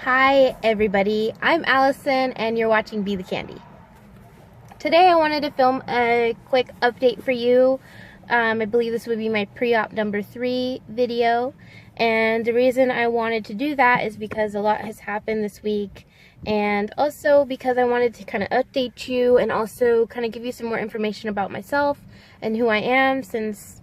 Hi everybody, I'm Allison and you're watching Be the Candy. Today I wanted to film a quick update for you. I believe this would be my pre-op number 3 video, and the reason I wanted to do that is because a lot has happened this week, and also because I wanted to kind of update you and also kind of give you some more information about myself and who I am, since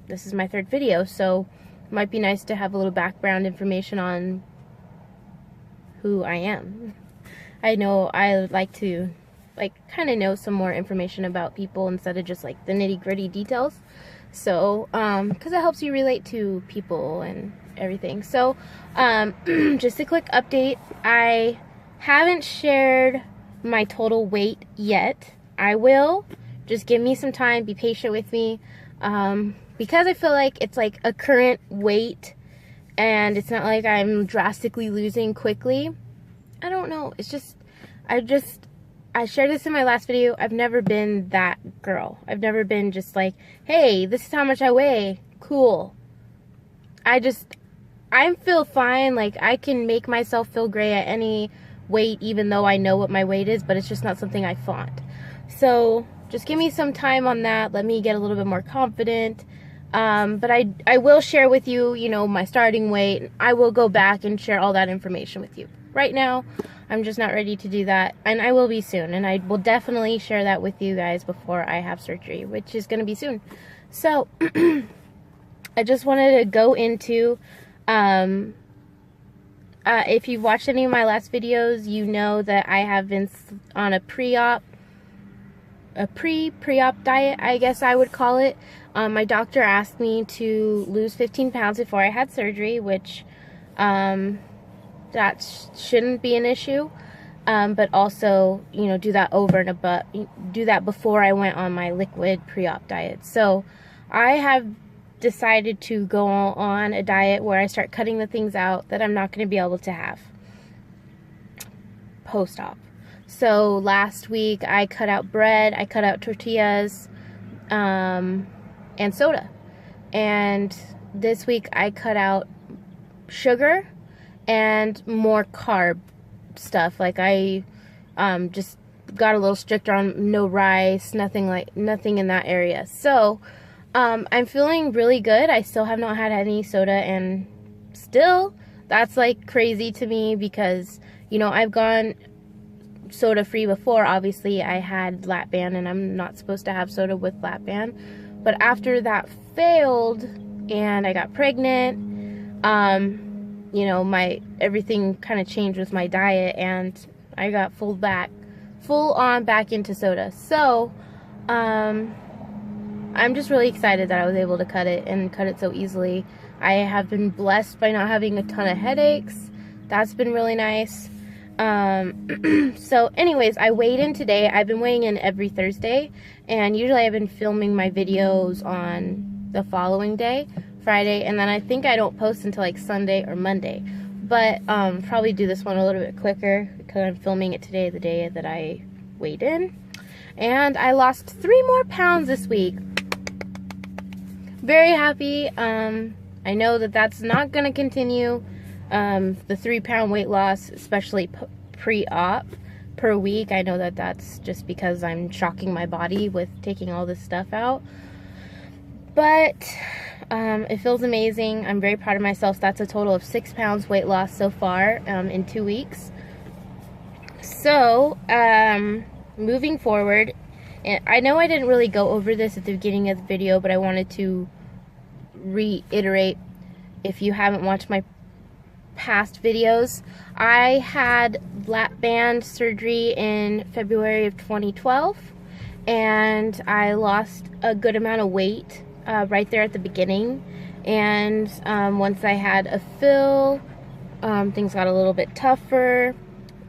this is my 3rd video, so it might be nice to have a little background information on who I am. I know I would like to kind of know some more information about people instead of just like the nitty-gritty details, so because it helps you relate to people and everything. So just a quick update, I haven't shared my total weight yet. I will. Just give me some time, be patient with me, because I feel like it's like a current weight and it's not like I'm drastically losing quickly. I don't know. It's just, I shared this in my last video. I've never been that girl. I've never been just like, hey, this is how much I weigh. Cool. I feel fine. Like, I can make myself feel great at any weight, even though I know what my weight is, but it's just not something I flaunt. So just give me some time on that. Let me get a little bit more confident. But I will share with you, my starting weight. I will go back and share all that information with you. Right now, I'm just not ready to do that, and I will be soon, and I will definitely share that with you guys before I have surgery, which is going to be soon. So, I just wanted to go into, if you've watched any of my last videos, you know that I have been on a pre-op diet, I guess I would call it. My doctor asked me to lose 15 pounds before I had surgery, which that shouldn't be an issue, but also, do that do that before I went on my liquid pre-op diet. So I have decided to go on a diet where I start cutting the things out that I'm not going to be able to have post-op. So last week I cut out bread, I cut out tortillas, and soda. And this week I cut out sugar and more carb stuff. Like, I just got a little stricter on no rice, nothing in that area. So I'm feeling really good. I still have not had any soda, and still that's like crazy to me because I've gone soda free before. Obviously I had lap band, and I'm not supposed to have soda with lap band, but after that failed and I got pregnant, everything kind of changed with my diet, and I got full on back into soda. So I'm just really excited that I was able to cut it so easily. I have been blessed by not having a ton of headaches. That's been really nice. So anyways, I weighed in today. I've been weighing in every Thursday, and usually I've been filming my videos on the following day, Friday, and then I think I don't post until like Sunday or Monday. But probably do this one a little bit quicker because I'm filming it today, the day that I weighed in. And I lost 3 more pounds this week. Very happy. I know that that's not going to continue. The 3-pound weight loss, especially pre-op per week. I know that that's just because I'm shocking my body with taking all this stuff out. But it feels amazing. I'm very proud of myself. That's a total of 6 pounds weight loss so far in 2 weeks. So, moving forward, and I know I didn't really go over this at the beginning of the video, but I wanted to reiterate if you haven't watched my past videos. I had lap band surgery in February of 2012, and I lost a good amount of weight right there at the beginning, and once I had a fill, things got a little bit tougher,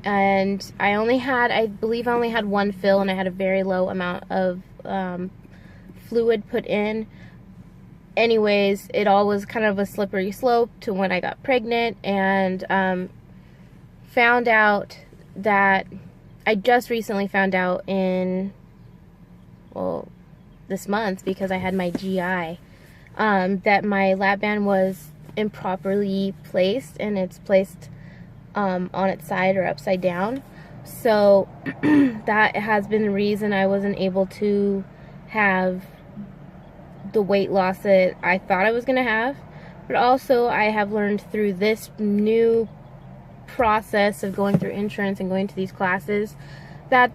and I believe I only had 1 fill, and I had a very low amount of fluid put in. Anyways, it all was kind of a slippery slope to when I got pregnant, and found out that I just recently found out this month, because I had my GI, that my lap band was improperly placed, and it's placed on its side or upside down. So that has been the reason I wasn't able to have the weight loss that I thought I was going to have. But also I have learned through this new process of going through insurance and going to these classes that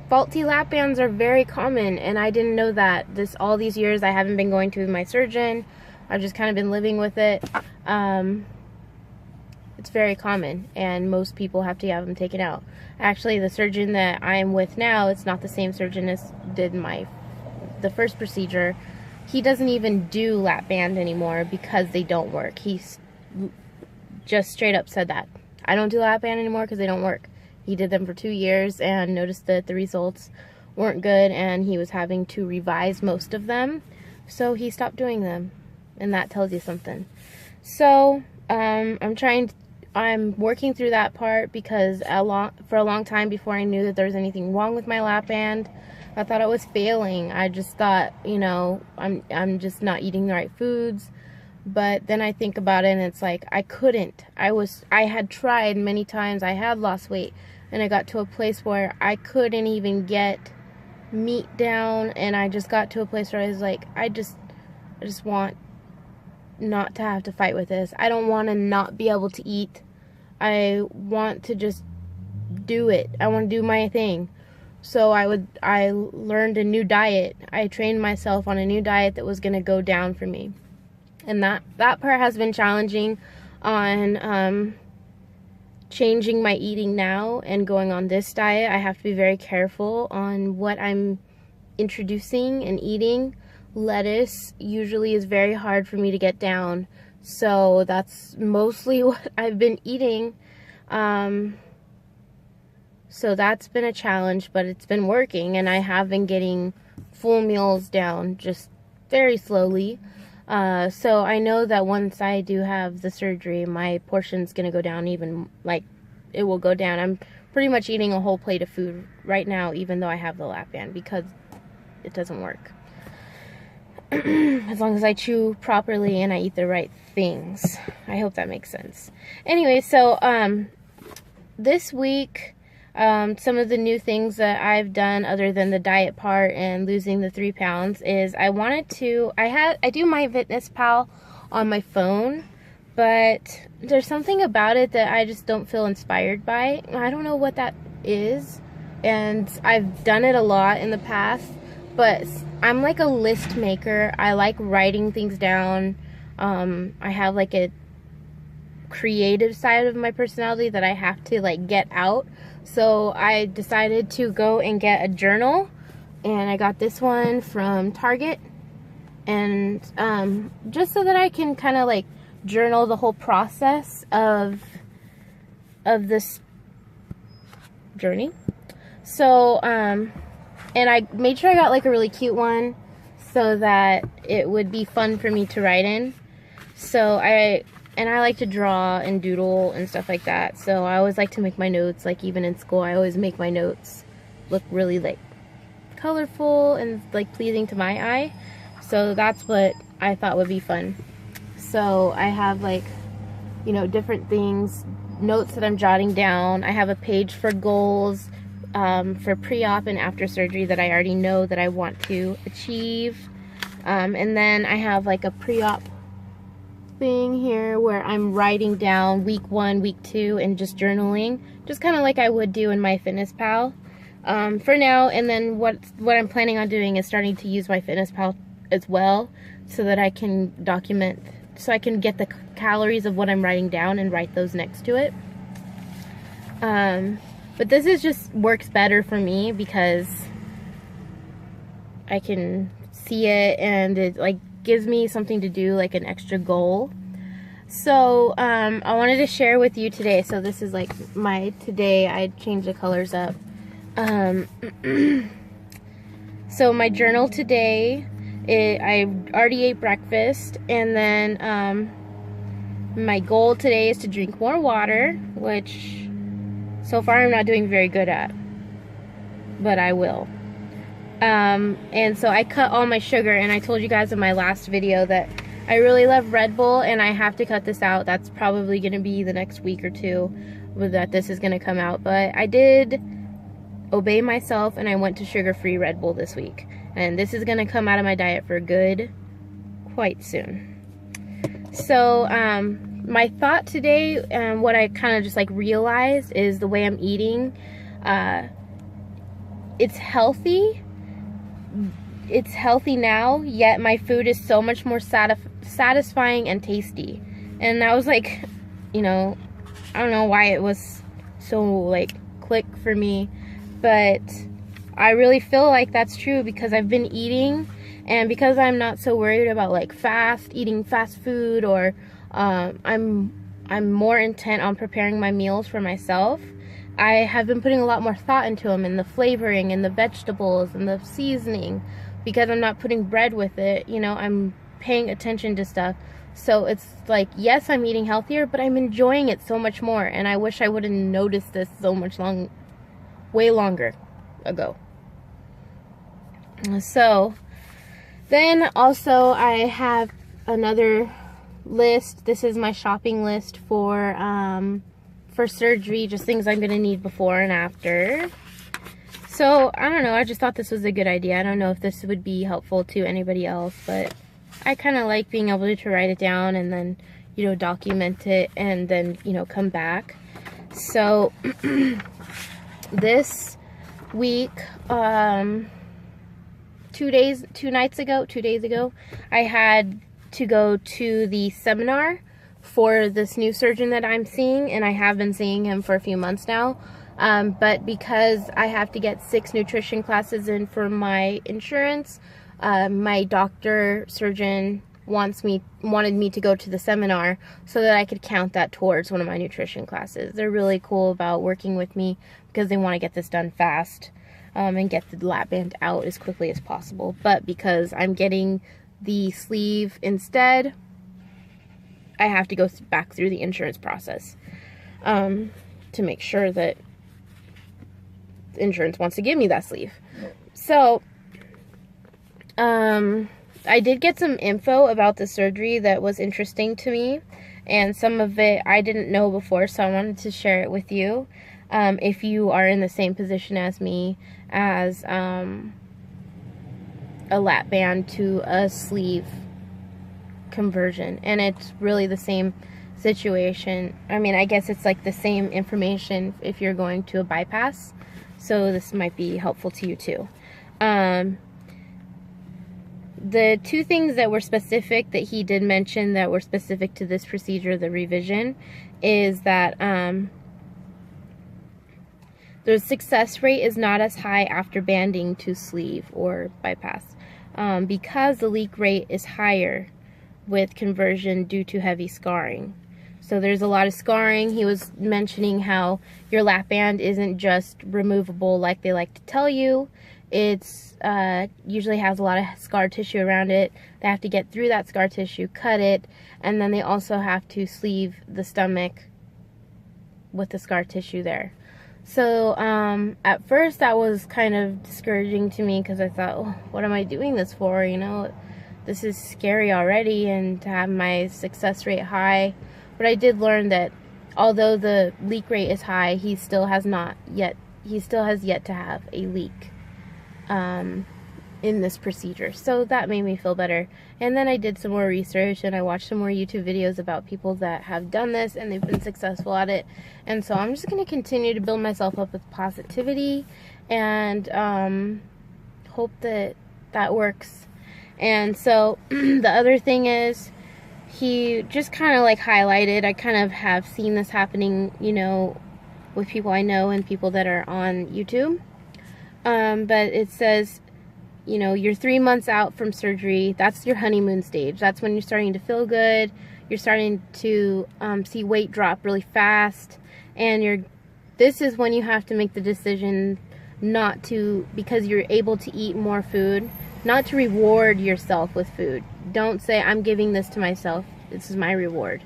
faulty lap bands are very common, and I didn't know that. All these years I haven't been going to my surgeon. I've just kind of been living with it. It's very common, and most people have to have them taken out. Actually, the surgeon that I'm with now, it's not the same surgeon as did the first procedure. He doesn't even do lap band anymore because they don't work. He's just straight up said that. I don't do lap band anymore because they don't work. He did them for 2 years and noticed that the results weren't good, and he was having to revise most of them. So he stopped doing them, and that tells you something. So I'm working through that part because for a long time before I knew that there was anything wrong with my lap band, I thought I was failing. I just thought, you know, I'm just not eating the right foods. But then I think about it, and it's like I couldn't. I had tried many times. I had lost weight, and I got to a place where I couldn't even get meat down, and I just got to a place where I was like, I just want not to have to fight with this. I don't want to not be able to eat. I want to just do it. I want to do my thing. So I learned a new diet. I trained myself on a new diet that was going to go down for me. And that part has been challenging on changing my eating now and going on this diet. I have to be very careful on what I'm introducing and eating. Lettuce usually is very hard for me to get down. So that's mostly what I've been eating. So that's been a challenge, but it's been working, and I have been getting full meals down just very slowly. So I know that once I do have the surgery, my portion's gonna go down even, like, it will go down. I'm pretty much eating a whole plate of food right now, even though I have the lap band, because it doesn't work. As long as I chew properly and I eat the right things. I hope that makes sense. Anyway, so this week, some of the new things that I've done other than the diet part and losing the 3 pounds is I do my Fitness Pal on my phone, but there's something about it that I just don't feel inspired by. I don't know what that is, and I've done it a lot in the past, but I'm like a list maker. I like writing things down. I have like a creative side of my personality that I have to like get out. So I decided to go and get a journal, and I got this one from Target, and just so that I can kind of like journal the whole process of this journey. So and I made sure I got like a really cute one so that it would be fun for me to write in. So I like to draw and doodle and stuff like that. So I always like to make my notes, like even in school, I always make my notes look really like colorful and like pleasing to my eye. So that's what I thought would be fun. So I have like, you know, different things, notes that I'm jotting down. I have a page for goals for pre-op and after surgery that I already know that I want to achieve. And then I have like a pre-op thing here where I'm writing down week 1, week 2, and just journaling, just kind of like I would do in my Fitness Pal for now. And then what I'm planning on doing is starting to use my Fitness Pal as well, so that I can document, so I can get the calories of what I'm writing down and write those next to it. But this is just works better for me because I can see it, and it like gives me something to do, like an extra goal. So I wanted to share with you today. So this is like my today. I changed the colors up. So my journal today, I already ate breakfast, and then my goal today is to drink more water, which so far I'm not doing very good at, but I will. And so I cut all my sugar, and I told you guys in my last video that I really love Red Bull, and I have to cut this out. That's probably going to be the next week or two that this is going to come out. But I did obey myself, and I went to sugar-free Red Bull this week. And this is going to come out of my diet for good quite soon. So, my thought today, and what I kind of just like realized, is the way I'm eating. It's healthy. It's healthy now, yet my food is so much more satisfying and tasty. And that was like, you know, I don't know why it was so like click for me, but I really feel like that's true because I've been eating, and because I'm not so worried about like eating fast food, or I'm more intent on preparing my meals for myself. I have been putting a lot more thought into them, and the flavoring and the vegetables and the seasoning, because I'm not putting bread with it. You know, I'm paying attention to stuff. So it's like, yes, I'm eating healthier, but I'm enjoying it so much more. And I wish I would have noticed this way longer ago. So then also I have another list. This is my shopping list for surgery, just things I'm gonna need before and after. So I don't know, I just thought this was a good idea. I don't know if this would be helpful to anybody else, but I kind of like being able to write it down and then, you know, document it and then, you know, come back. So this week, 2 days ago, I had to go to the seminar for this new surgeon that I'm seeing, and I have been seeing him for a few months now. But because I have to get 6 nutrition classes in for my insurance, my surgeon wanted me to go to the seminar so that I could count that towards one of my nutrition classes. They're really cool about working with me because they want to get this done fast, and get the lap band out as quickly as possible. But because I'm getting the sleeve instead, I have to go back through the insurance process to make sure that insurance wants to give me that sleeve. So I did get some info about the surgery that was interesting to me, and some of it I didn't know before, so I wanted to share it with you. If you are in the same position as me, as a lap band to a sleeve conversion, and it's really the same situation. I mean, I guess it's like the same information if you're going to a bypass, so this might be helpful to you too. The 2 things that were specific that he did mention that were specific to this procedure, the revision, is that the success rate is not as high after banding to sleeve or bypass, because the leak rate is higher with conversion due to heavy scarring. So there's a lot of scarring. He was mentioning how your lap band isn't just removable like they like to tell you. It's usually has a lot of scar tissue around it. They have to get through that scar tissue, cut it, and then they also have to sleeve the stomach with the scar tissue there. So at first that was kind of discouraging to me because I thought, oh, what am I doing this for? You know, this is scary already, and to have my success rate high. But I did learn that although the leak rate is high, he still has yet to have a leak in this procedure. So that made me feel better. And then I did some more research, and I watched some more YouTube videos about people that have done this and they've been successful at it. And so I'm just going to continue to build myself up with positivity and hope that that works. And so the other thing is, he just kind of like highlighted, I kind of have seen this happening, you know, with people I know and people that are on YouTube. But it says, you know, you're 3 months out from surgery. That's your honeymoon stage. That's when you're starting to feel good. You're starting to see weight drop really fast. And this is when you have to make the decision not to, because you're able to eat more food, not to reward yourself with food. Don't say, I'm giving this to myself. This is my reward,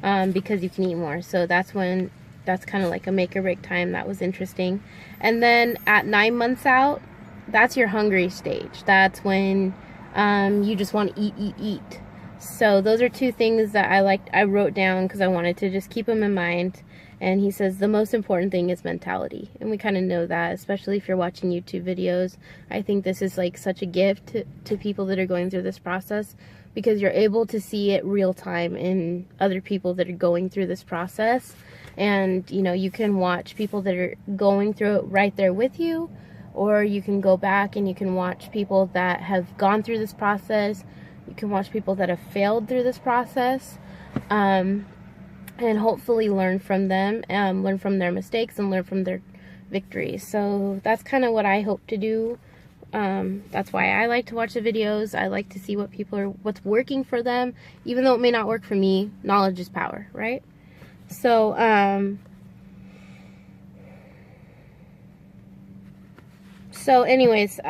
because you can eat more. So that's kind of like a make or break time. That was interesting. And then at 9 months out, that's your hungry stage. That's when you just want to eat. So those are two things that I wrote down because I wanted to just keep them in mind. And he says the most important thing is mentality. And we kind of know that, especially if you're watching YouTube videos. I think this is like such a gift to people that are going through this process, because you're able to see it real time in other people that are going through this process. And, you know, you can watch people that are going through it right there with you, or you can go back and you can watch people that have gone through this process. You can watch people that have failed through this process. And hopefully learn from them, learn from their mistakes and learn from their victories. So that's kind of what I hope to do. That's why I like to watch the videos. I like to see what's working for them. Even though it may not work for me, knowledge is power, right? So, anyways,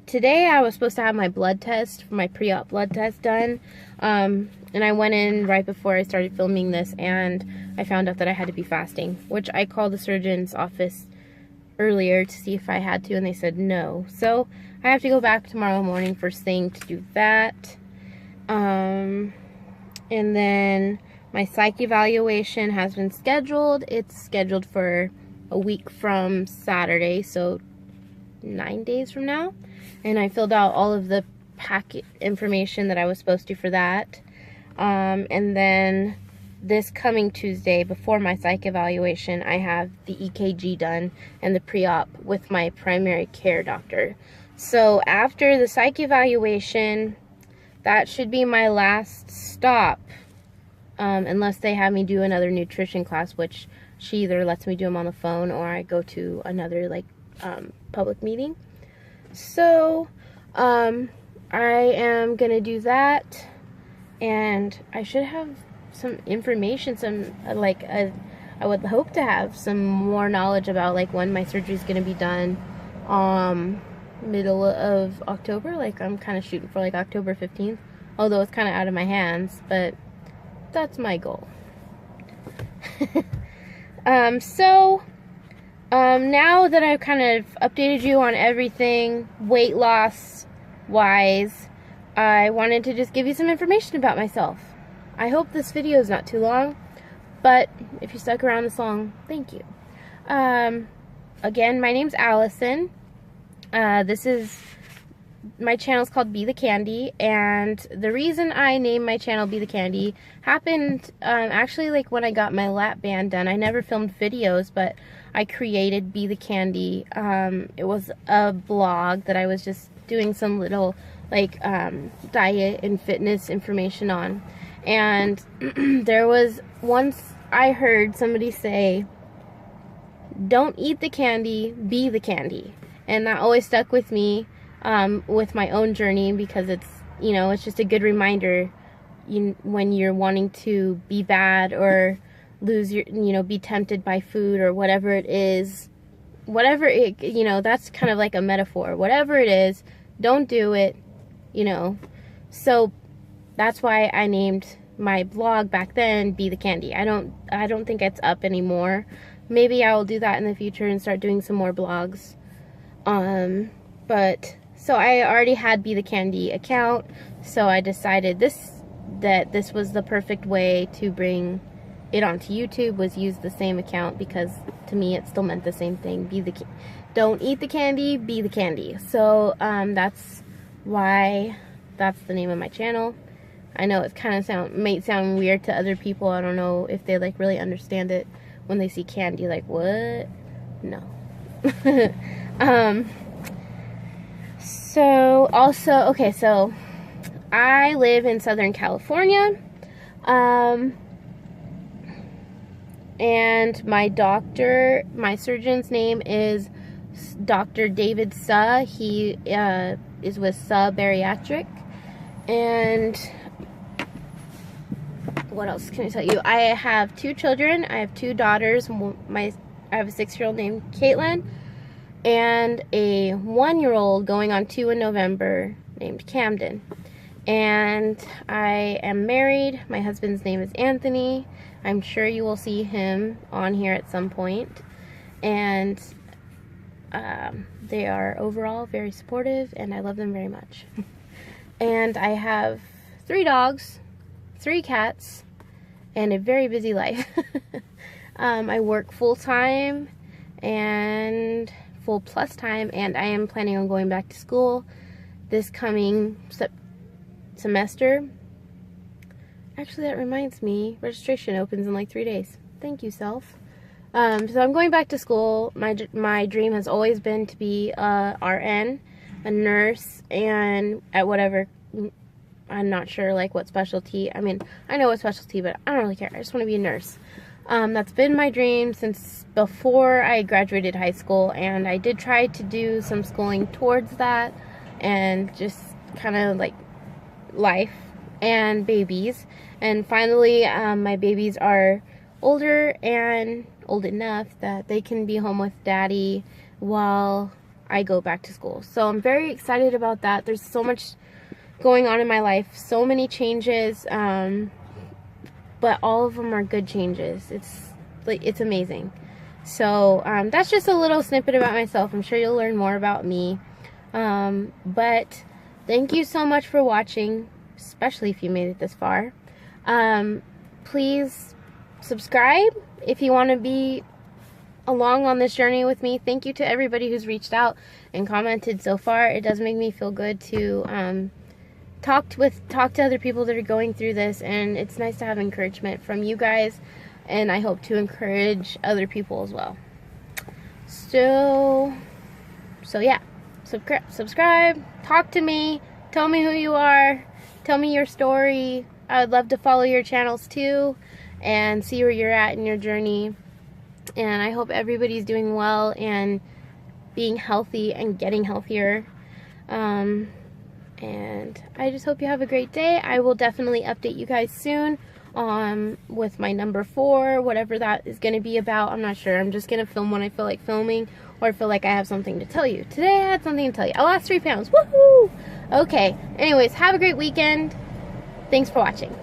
today I was supposed to have my blood test, my pre-op blood test done. And I went in right before I started filming this, and I found out that I had to be fasting, which I called the surgeon's office earlier to see if I had to, and they said no. So I have to go back tomorrow morning first thing to do that. And then my psych evaluation has been scheduled. It's scheduled for a week from Saturday, so 9 days from now. And I filled out all of the packet information that I was supposed to for that. And then this coming Tuesday, before my psych evaluation, I have the EKG done and the pre-op with my primary care doctor. So after the psych evaluation, that should be my last stop, unless they have me do another nutrition class, which she either lets me do them on the phone or I go to another public meeting. So I am gonna do that. And I should have some information, I would hope to have some more knowledge about when my surgery is going to be done, middle of October. I'm kind of shooting for October 15th, although it's kind of out of my hands, but that's my goal. Now that I've kind of updated you on everything weight loss wise, I wanted to just give you some information about myself. I hope this video is not too long, but if you stuck around this long, thank you. Again, my name's Allison. My channel is called Be the Candy, and the reason I named my channel Be the Candy happened actually when I got my lap band done. I never filmed videos, but I created Be the Candy. It was a blog that I was just doing some little diet and fitness information on. And there was once I heard somebody say, don't eat the candy, be the candy. And that always stuck with me with my own journey, because it's just a good reminder when you're wanting to be bad or lose your, be tempted by food or whatever it is, that's kind of like a metaphor. Whatever it is, don't do it. So that's why I named my blog back then Be the Candy. I don't think it's up anymore. Maybe I will do that in the future and start doing some more blogs. But so I already had Be the Candy account, so I decided that this was the perfect way to bring it onto YouTube, was use the same account, because to me it still meant the same thing. Don't eat the candy, be the candy. So that's why that's the name of my channel. I know it kind of might sound weird to other people. I don't know if they really understand it when they see candy. What? No. So also, okay, so I live in Southern California. And my surgeon's name is Dr. David Suh. He is with Suh Bariatric. And what else can I tell you? I have 2 children. I have 2 daughters. I have a 6-year-old named Caitlin, and a 1-year-old going on 2 in November named Camden. And I am married. My husband's name is Anthony. I'm sure you will see him on here at some point. And they are overall very supportive, and I love them very much. And I have 3 dogs, 3 cats, and a very busy life. I work full-time and full plus time, and I am planning on going back to school this coming semester. Actually, that reminds me, registration opens in like 3 days. Thank you, self. So I'm going back to school. My dream has always been to be a RN, a nurse, and at whatever, I'm not sure like what specialty. I mean, I know what specialty, but I don't really care. I just want to be a nurse. That's been my dream since before I graduated high school, and I did try to do some schooling towards that, and just kind of like life and babies. And finally, my babies are older and old enough that they can be home with daddy while I go back to school. So I'm very excited about that. There's so much going on in my life, so many changes, but all of them are good changes. It's amazing. So that's just a little snippet about myself. I'm sure you'll learn more about me. But thank you so much for watching, especially if you made it this far. Please subscribe if you want to be along on this journey with me. Thank you to everybody who's reached out and commented so far. It does make me feel good to talk to other people that are going through this, and it's nice to have encouragement from you guys, and I hope to encourage other people as well. So yeah, subscribe, talk to me, tell me who you are, tell me your story. I would love to follow your channels too and see where you're at in your journey. And I hope everybody's doing well and being healthy and getting healthier. And I just hope you have a great day. I will definitely update you guys soon with my number 4, whatever that is going to be about. I'm not sure. I'm just going to film when I feel like filming, or I feel like I have something to tell you. Today I had something to tell you. I lost 3 pounds. Woohoo! Okay. Anyways, have a great weekend. Thanks for watching.